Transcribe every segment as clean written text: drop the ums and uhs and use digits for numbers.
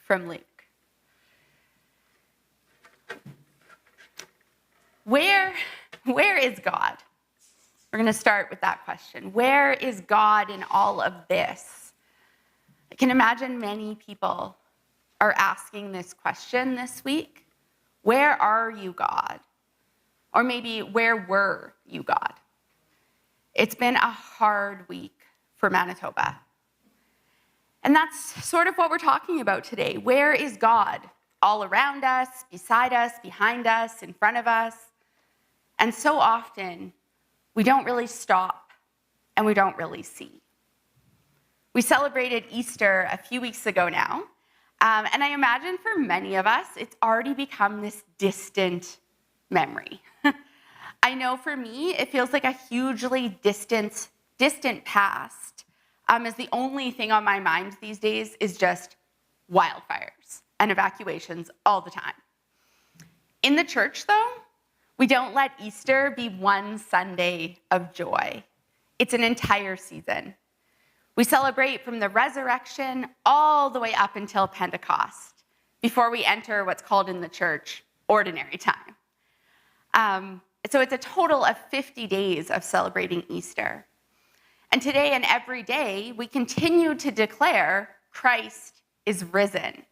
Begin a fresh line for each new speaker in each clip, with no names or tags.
from Luke. Where is God? We're going to start with that question. Where is God in all of this? I can imagine many people are asking this question this week. Where are you, God? Or maybe, where were you, God? It's been a hard week for Manitoba. And that's sort of what we're talking about today. Where is God? All around us, beside us, behind us, in front of us. And so often, we don't really stop and we don't really see. We celebrated Easter a few weeks ago now. And I imagine for many of us, it's already become this distant memory. I know for me, it feels like a hugely distant past, as the only thing on my mind these days is just wildfires and evacuations all the time. In the church, though, we don't let Easter be one Sunday of joy. It's an entire season. We celebrate from the resurrection all the way up until Pentecost before we enter what's called in the church ordinary time. So it's a total of 50 days of celebrating Easter. And today and every day, we continue to declare Christ is risen.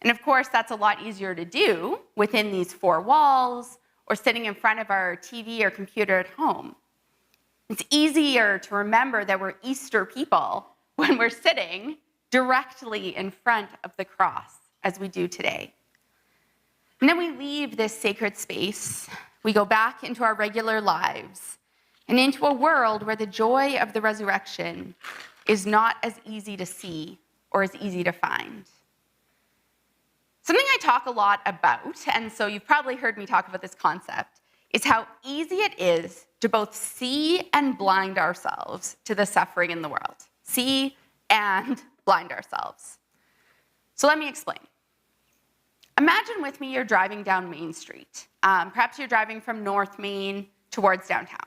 And of course, that's a lot easier to do within these four walls or sitting in front of our TV or computer at home. It's easier to remember that we're Easter people when we're sitting directly in front of the cross, as we do today. And then we leave this sacred space. We go back into our regular lives and into a world where the joy of the resurrection is not as easy to see or as easy to find. Something I talk a lot about, and so you've probably heard me talk about this concept, is how easy it is to both see and blind ourselves to the suffering in the world. See and blind ourselves. So let me explain. Imagine with me you're driving down Main Street. Perhaps you're driving from North Main towards downtown.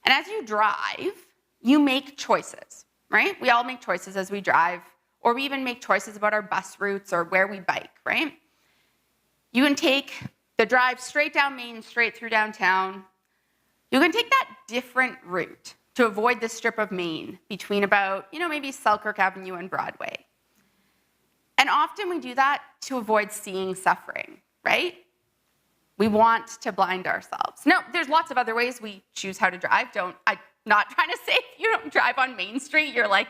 And as you drive, you make choices, right? We all make choices as we drive, or we even make choices about our bus routes or where we bike, right? You can take the drive straight down Main, straight through downtown. You can take that different route to avoid the strip of Main between about, maybe Selkirk Avenue and Broadway. And often we do that to avoid seeing suffering, right? We want to blind ourselves. Now, there's lots of other ways we choose how to drive. I'm not trying to say if you don't drive on Main Street, you're like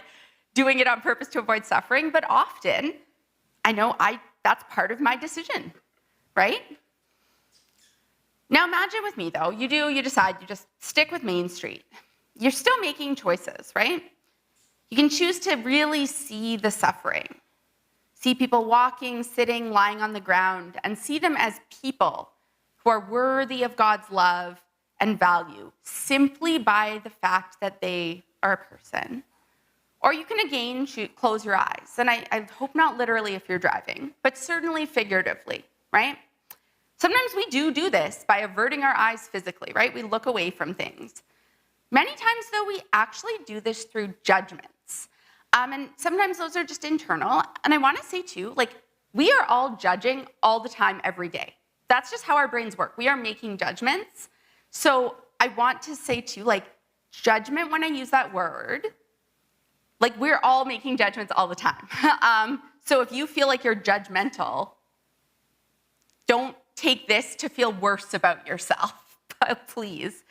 doing it on purpose to avoid suffering, but often, that's part of my decision, right? Now imagine with me though, you decide you just stick with Main Street. You're still making choices, right? You can choose to really see the suffering. See people walking, sitting, lying on the ground, and see them as people who are worthy of God's love and value simply by the fact that they are a person. Or you can again close your eyes. And I hope not literally if you're driving, but certainly figuratively, right? Sometimes we do this by averting our eyes physically, right? We look away from things. Many times, though, we actually do this through judgments. And sometimes those are just internal. And I want to say, too, we are all judging all the time, every day. That's just how our brains work. We are making judgments. So I want to say, too, judgment, when I use that word, we're all making judgments all the time. So if you feel like you're judgmental, don't take this to feel worse about yourself, please.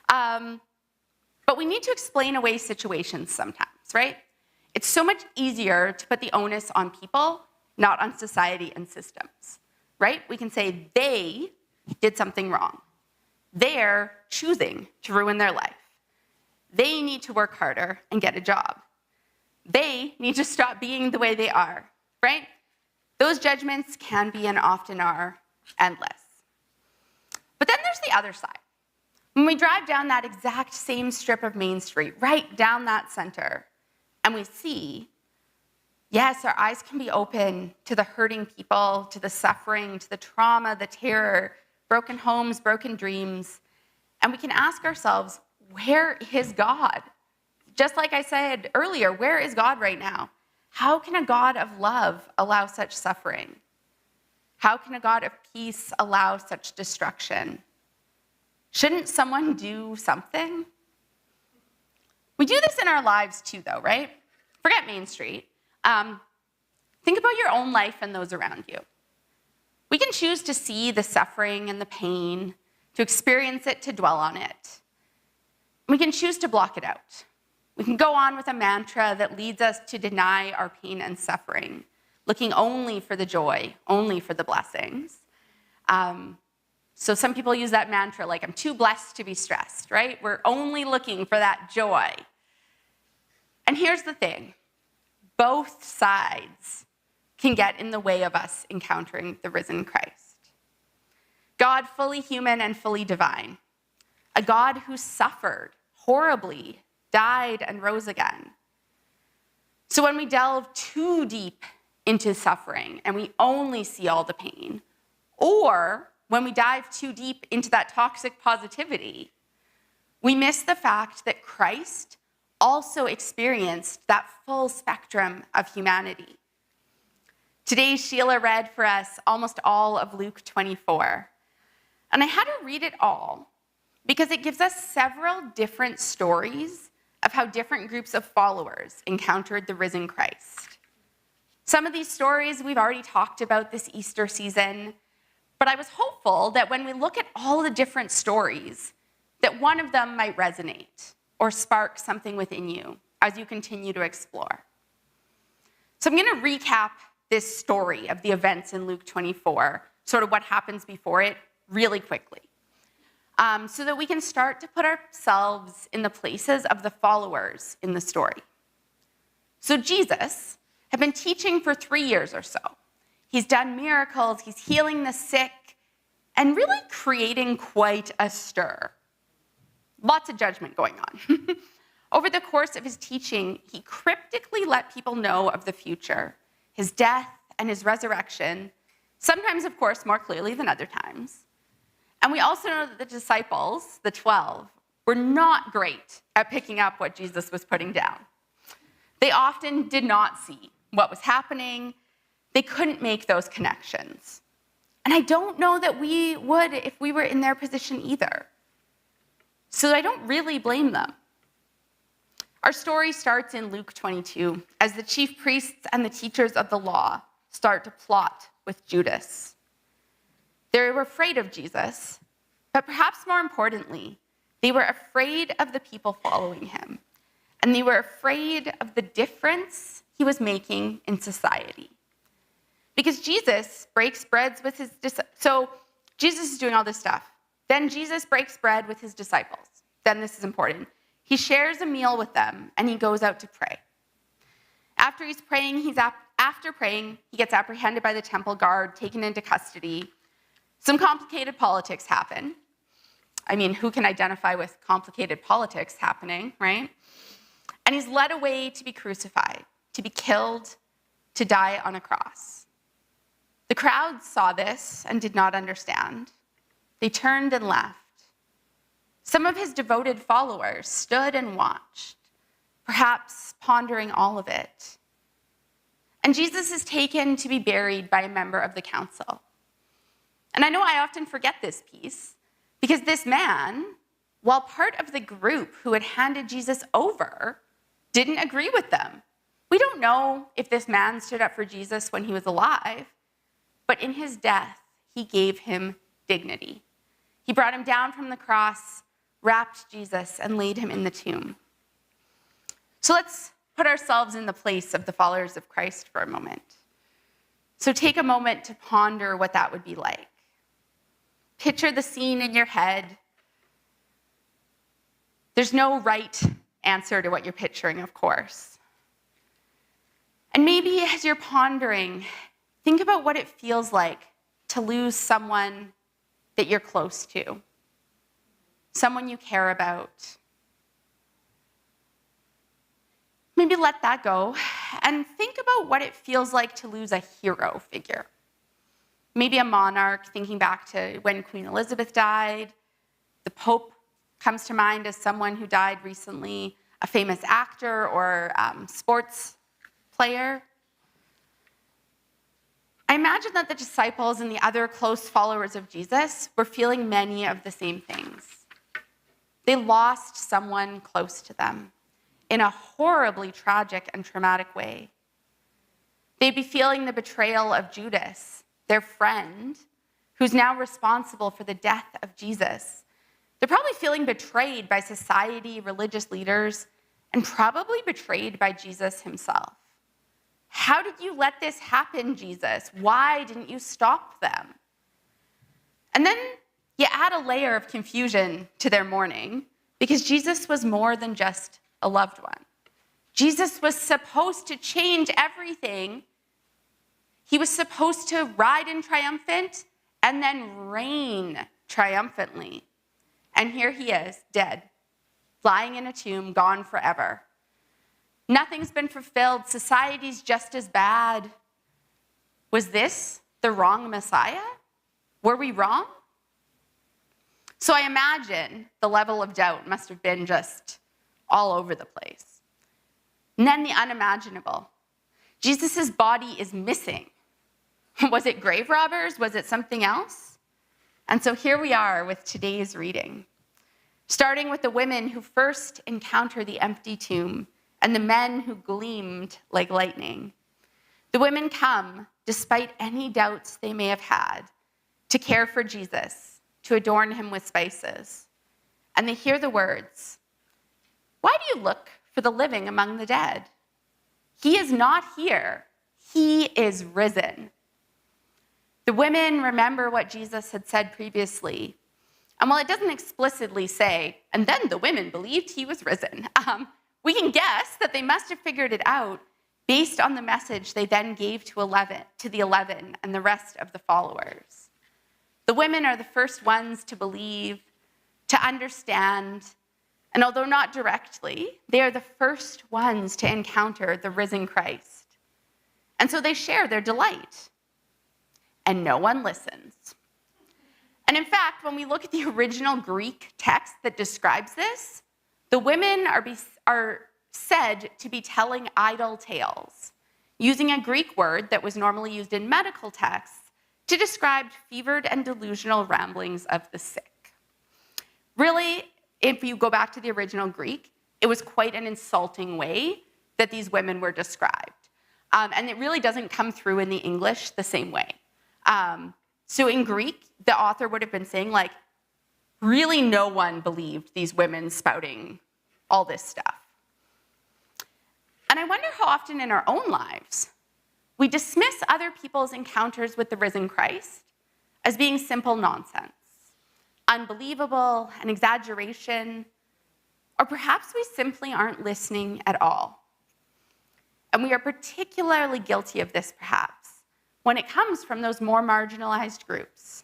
But we need to explain away situations sometimes, right? It's so much easier to put the onus on people, not on society and systems, right? We can say they did something wrong. They're choosing to ruin their life. They need to work harder and get a job. They need to stop being the way they are, right? Those judgments can be and often are endless. But then there's the other side. When we drive down that exact same strip of Main Street, right down that center, and we see, yes, our eyes can be open to the hurting people, to the suffering, to the trauma, the terror, broken homes, broken dreams, and we can ask ourselves, where is God? Just like I said earlier, where is God right now? how can a God of love allow such suffering? How can a God of peace allow such destruction? Shouldn't someone do something? We do this in our lives too, though, right? Forget Main Street. Think about your own life and those around you. We can choose to see the suffering and the pain, to experience it, to dwell on it. We can choose to block it out. We can go on with a mantra that leads us to deny our pain and suffering, looking only for the joy, only for the blessings. So some people use that mantra like, I'm too blessed to be stressed, right? We're only looking for that joy. And here's the thing. Both sides can get in the way of us encountering the risen Christ. God, fully human and fully divine. A God who suffered horribly, died, and rose again. So when we delve too deep into suffering and we only see all the pain, or when we dive too deep into that toxic positivity, we miss the fact that Christ also experienced that full spectrum of humanity. Today, Sheila read for us almost all of Luke 24. And I had to read it all because it gives us several different stories of how different groups of followers encountered the risen Christ. Some of these stories we've already talked about this Easter season, but I was hopeful that when we look at all the different stories, that one of them might resonate or spark something within you as you continue to explore. So I'm going to recap this story of the events in Luke 24, sort of what happens before it, really quickly, so that we can start to put ourselves in the places of the followers in the story. So Jesus had been teaching for 3 years or so. He's done miracles, he's healing the sick, and really creating quite a stir. Lots of judgment going on. Over the course of his teaching, he cryptically let people know of the future, his death and his resurrection, sometimes, of course, more clearly than other times. And we also know that the disciples, the 12, were not great at picking up what Jesus was putting down. They often did not see what was happening. They couldn't make those connections. And I don't know that we would if we were in their position either. So I don't really blame them. Our story starts in Luke 22 as the chief priests and the teachers of the law start to plot with Judas. They were afraid of Jesus, but perhaps more importantly, they were afraid of the people following him, and they were afraid of the difference he was making in society. Because Jesus breaks bread with his disciples. So Jesus is doing all this stuff. Then Jesus breaks bread with his disciples. Then this is important. He shares a meal with them, and he goes out to pray. After praying, he gets apprehended by the temple guard, taken into custody. Some complicated politics happen. I mean, who can identify with complicated politics happening, right? And he's led away to be crucified, to be killed, to die on a cross. The crowd saw this and did not understand. They turned and left. Some of his devoted followers stood and watched, perhaps pondering all of it. And Jesus is taken to be buried by a member of the council. And I know I often forget this piece because this man, while part of the group who had handed Jesus over, didn't agree with them. We don't know if this man stood up for Jesus when he was alive, but in his death, he gave him dignity. He brought him down from the cross, wrapped Jesus, and laid him in the tomb. So let's put ourselves in the place of the followers of Christ for a moment. So take a moment to ponder what that would be like. Picture the scene in your head. There's no right answer to what you're picturing, of course. And maybe as you're pondering, think about what it feels like to lose someone that you're close to, someone you care about. Maybe let that go and think about what it feels like to lose a hero figure. Maybe a monarch, thinking back to when Queen Elizabeth died. The Pope comes to mind as someone who died recently, a famous actor or sports player. I imagine that the disciples and the other close followers of Jesus were feeling many of the same things. They lost someone close to them in a horribly tragic and traumatic way. They'd be feeling the betrayal of Judas, their friend, who's now responsible for the death of Jesus. They're probably feeling betrayed by society, religious leaders, and probably betrayed by Jesus himself. How did you let this happen, Jesus? Why didn't you stop them? And then you add a layer of confusion to their mourning because Jesus was more than just a loved one. Jesus was supposed to change everything. He was supposed to ride in triumphant and then reign triumphantly. And here he is, dead, lying in a tomb, gone forever. Nothing's been fulfilled. Society's just as bad. Was this the wrong Messiah? Were we wrong? So I imagine the level of doubt must have been just all over the place. And then the unimaginable. Jesus' body is missing. Was it grave robbers? Was it something else? And so here we are with today's reading, starting with the women who first encounter the empty tomb and the men who gleamed like lightning. The women come, despite any doubts they may have had, to care for Jesus, to adorn him with spices. And they hear the words, "Why do you look for the living among the dead? He is not here. He is risen." The women remember what Jesus had said previously. And while it doesn't explicitly say, "And then the women believed he was risen," we can guess that they must have figured it out based on the message they then gave to the 11 and the rest of the followers. The women are the first ones to believe, to understand, and although not directly, they are the first ones to encounter the risen Christ. And so they share their delight. And no one listens. And in fact, when we look at the original Greek text that describes this, the women are said to be telling idle tales, using a Greek word that was normally used in medical texts to describe fevered and delusional ramblings of the sick. Really, if you go back to the original Greek, it was quite an insulting way that these women were described. And it really doesn't come through in the English the same way. So in Greek, the author would have been saying, like, really no one believed these women spouting all this stuff. And I wonder how often in our own lives we dismiss other people's encounters with the risen Christ as being simple nonsense, unbelievable, an exaggeration, or perhaps we simply aren't listening at all. And we are particularly guilty of this, perhaps, when it comes from those more marginalized groups,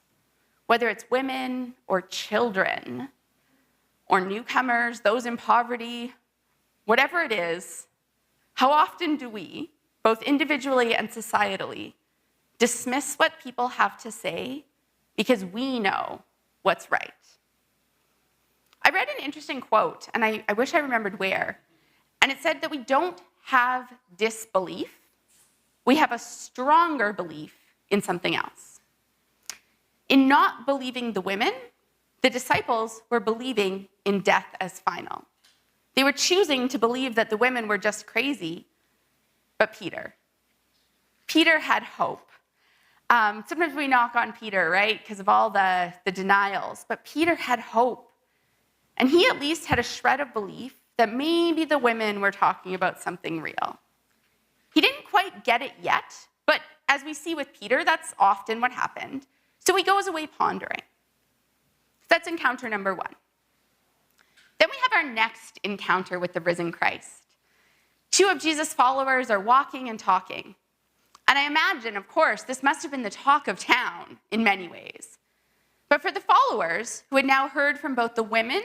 whether it's women or children or newcomers, those in poverty, whatever it is, how often do we, both individually and societally, dismiss what people have to say because we know what's right? I read an interesting quote, and I wish I remembered where, and it said that we don't have disbelief, we have a stronger belief in something else. In not believing the women, the disciples were believing in death as final. They were choosing to believe that the women were just crazy, but Peter had hope. Sometimes we knock on Peter, right, because of all the denials, but Peter had hope. And he at least had a shred of belief that maybe the women were talking about something real. He didn't quite get it yet, but as we see with Peter, that's often what happened. So he goes away pondering. That's encounter number one. Then we have our next encounter with the risen Christ. Two of Jesus' followers are walking and talking. And I imagine, of course, this must have been the talk of town in many ways. But for the followers, who had now heard from both the women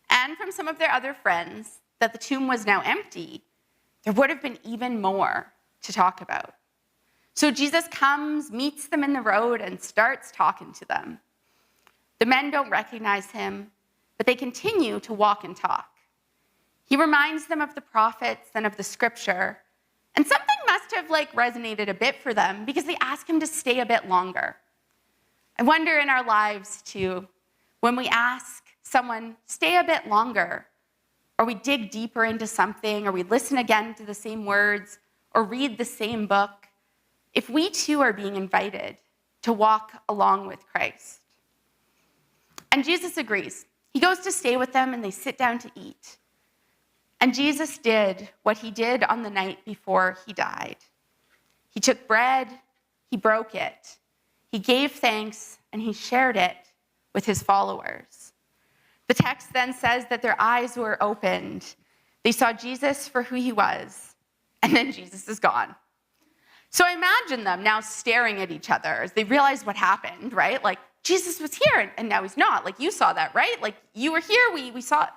and from some of their other friends that the tomb was now empty, there would have been even more to talk about. So Jesus comes, meets them in the road, and starts talking to them. The men don't recognize him, but they continue to walk and talk. He reminds them of the prophets and of the scripture, And something must have resonated a bit for them because they ask him to stay a bit longer. I wonder in our lives too, when we ask someone, stay a bit longer, or we dig deeper into something, or we listen again to the same words, or read the same book, if we too are being invited to walk along with Christ. And Jesus agrees. He goes to stay with them and they sit down to eat. And Jesus did what he did on the night before he died. He took bread, he broke it, he gave thanks, and he shared it with his followers. The text then says that their eyes were opened. They saw Jesus for who he was, and then Jesus is gone. So I imagine them now staring at each other as they realize what happened, right? Jesus was here, and now he's not. You saw that, right? You were here, we saw it.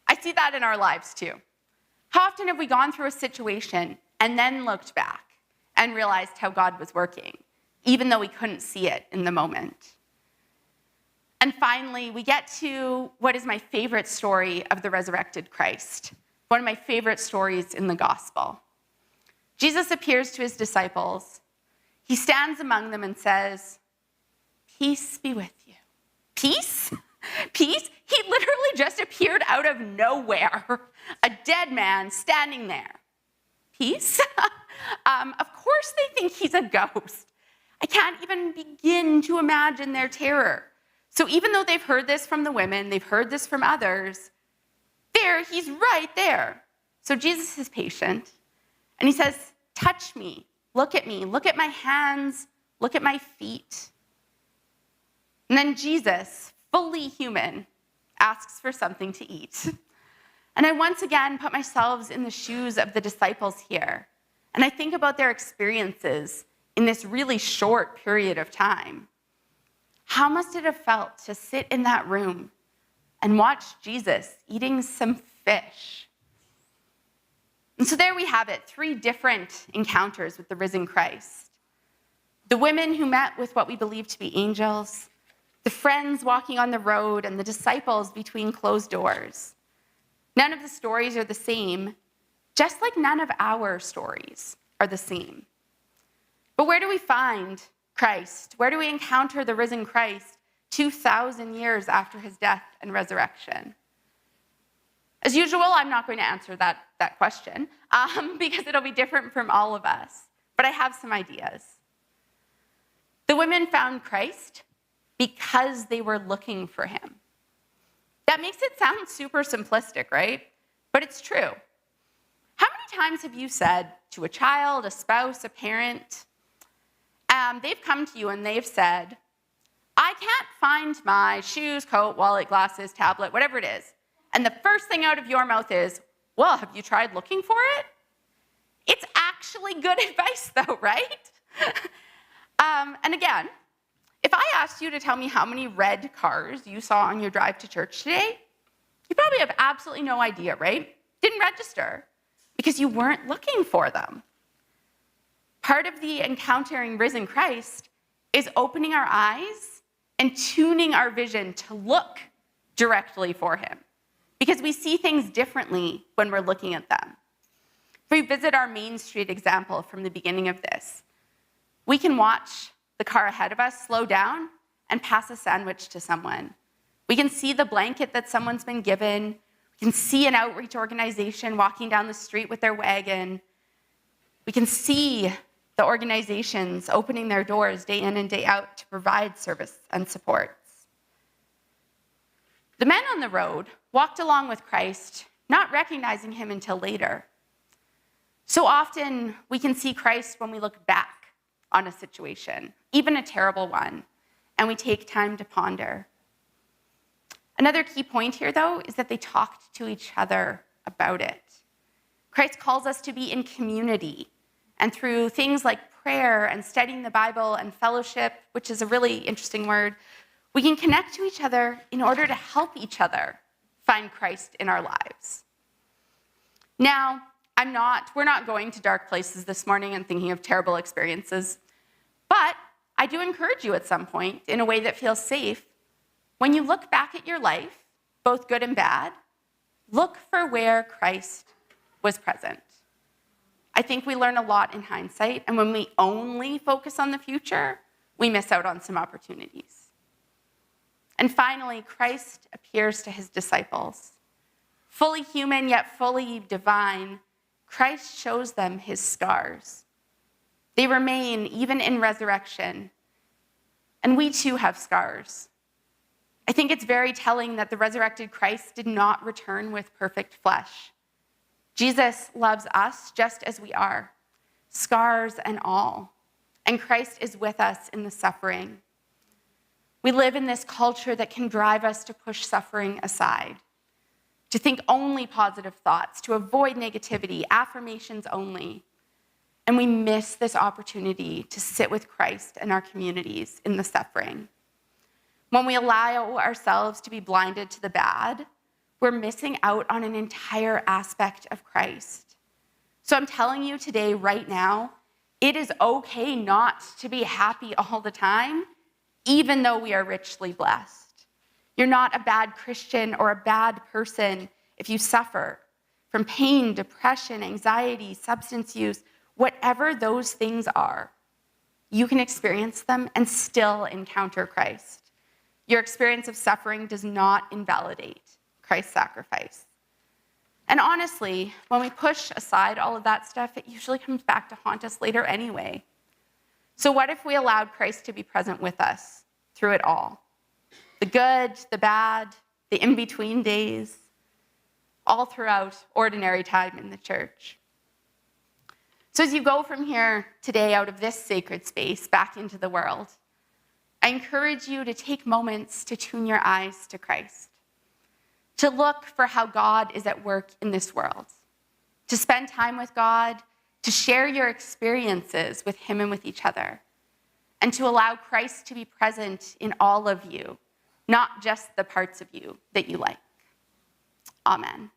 I see that in our lives too. How often have we gone through a situation and then looked back and realized how God was working, even though we couldn't see it in the moment? And finally, we get to what is my favorite story of the resurrected Christ, one of my favorite stories in the gospel. Jesus appears to his disciples. He stands among them and says, "Peace be with you." Peace? Peace? He literally just appeared out of nowhere. A dead man standing there. Peace? Of course they think he's a ghost. I can't even begin to imagine their terror. So even though they've heard this from the women, they've heard this from others, he's right there. So Jesus is patient, and he says, touch me, look at my hands, look at my feet. And then Jesus, fully human, asks for something to eat. And I once again put myself in the shoes of the disciples here, and I think about their experiences in this really short period of time. How must it have felt to sit in that room and watch Jesus eating some fish? And so there we have it, 3 different encounters with the risen Christ. The women who met with what we believe to be angels, the friends walking on the road, and the disciples between closed doors. None of the stories are the same, just like none of our stories are the same. But where do we find Christ? Where do we encounter the risen Christ 2,000 years after his death and resurrection? As usual, I'm not going to answer that question because it'll be different from all of us, but I have some ideas. The women found Christ because they were looking for him. That makes it sound super simplistic, right? But it's true. How many times have you said to a child, a spouse, a parent, they've come to you and they've said, I can't find my shoes, coat, wallet, glasses, tablet, whatever it is. And the first thing out of your mouth is, well, have you tried looking for it? It's actually good advice though, right? And again, if I asked you to tell me how many red cars you saw on your drive to church today, you probably have absolutely no idea, right? Didn't register because you weren't looking for them. Part of the encountering risen Christ is opening our eyes and tuning our vision to look directly for him because we see things differently when we're looking at them. If we visit our Main Street example from the beginning of this, we can watch the car ahead of us slow down and pass a sandwich to someone. We can see the blanket that someone's been given. We can see an outreach organization walking down the street with their wagon. We can see the organizations opening their doors day in and day out to provide service and supports. The men on the road walked along with Christ, not recognizing him until later. So often we can see Christ when we look back on a situation, even a terrible one, and we take time to ponder. Another key point here, though, is that they talked to each other about it. Christ calls us to be in community, and through things like prayer and studying the Bible and fellowship, which is a really interesting word, we can connect to each other in order to help each other find Christ in our lives. Now, we're not going to dark places this morning and thinking of terrible experiences, but I do encourage you at some point, in a way that feels safe, when you look back at your life, both good and bad, look for where Christ was present. I think we learn a lot in hindsight, and when we only focus on the future, we miss out on some opportunities. And finally, Christ appears to his disciples. Fully human, yet fully divine, Christ shows them his scars. They remain even in resurrection. And we too have scars. I think it's very telling that the resurrected Christ did not return with perfect flesh. Jesus loves us just as we are, scars and all. And Christ is with us in the suffering. We live in this culture that can drive us to push suffering aside, to think only positive thoughts, to avoid negativity, affirmations only. And we miss this opportunity to sit with Christ and our communities in the suffering. When we allow ourselves to be blinded to the bad, we're missing out on an entire aspect of Christ. So I'm telling you today, right now, it is okay not to be happy all the time, even though we are richly blessed. You're not a bad Christian or a bad person if you suffer from pain, depression, anxiety, substance use, whatever those things are. You can experience them and still encounter Christ. Your experience of suffering does not invalidate Christ's sacrifice. And honestly, when we push aside all of that stuff, it usually comes back to haunt us later anyway. So what if we allowed Christ to be present with us through it all? The good, the bad, the in-between days, all throughout ordinary time in the church. So as you go from here today out of this sacred space back into the world, I encourage you to take moments to tune your eyes to Christ, to look for how God is at work in this world, to spend time with God, to share your experiences with him and with each other, and to allow Christ to be present in all of you, not just the parts of you that you like. Amen.